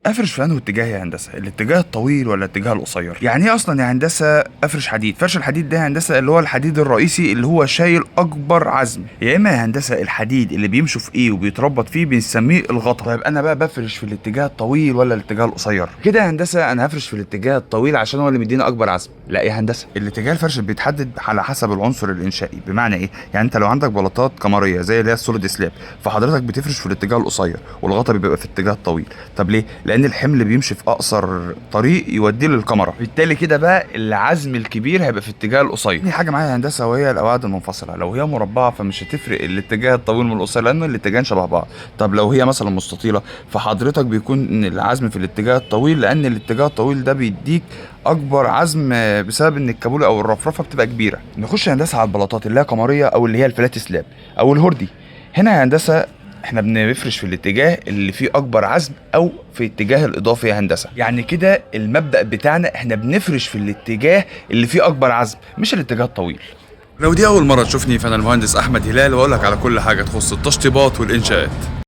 افرش في انه اتجاه يا هندسه؟ الاتجاه الطويل ولا الاتجاه القصير؟ يعني ايه اصلا يا هندسه افرش حديد؟ فرش الحديد ده يا هندسه اللي هو الحديد الرئيسي اللي هو شايل اكبر عزم، يا اما يا هندسه الحديد اللي بيمشوا في ايه وبيتربط فيه بنسميه الغطا. طيب انا بقى بفرش في الاتجاه الطويل ولا الاتجاه القصير؟ كده يا هندسه انا هفرش في الاتجاه الطويل عشان هو اللي مدينا اكبر عزم. لا يا هندسه، الاتجاه الفرش بيتحدد على حسب العنصر الانشائي. بمعنى ايه؟ يعني انت لو عندك بلاطات كمريه زي اللي هي السوليد سلاب، فحضرتك بتفرش في الاتجاه القصير والغطا بيبقى في الاتجاه الطويل. طب ليه؟ لان الحمل بيمشي في اقصر طريق يوديه للكاميرا، بالتالي كده بقى العزم الكبير هيبقى في الاتجاه القصير. دي حاجه معايا يا هندسه وهي القواعد المنفصله. لو هي مربعه فمش هتفرق الاتجاه الطويل من القصير لان الاتجاهين شبه بعض. طب لو هي مثلا مستطيله فحضرتك بيكون العزم في الاتجاه الطويل لان الاتجاه الطويل ده بيديك اكبر عزم بسبب ان الكابوله او الرفرفه بتبقى كبيره. نخش يا هندسه على البلاطات اللي هي قمريه او اللي هي الفلات سلاب او الهوردي. هنا يا هندسه احنا بنفرش في الاتجاه اللي فيه اكبر عزم او في اتجاه الاضافي يا هندسه. يعني كده المبدأ بتاعنا احنا بنفرش في الاتجاه اللي فيه اكبر عزم مش الاتجاه الطويل. لو دي اول مره تشوفني فانا المهندس احمد هلال واقول لك على كل حاجه تخص التشطيبات والانشاءات.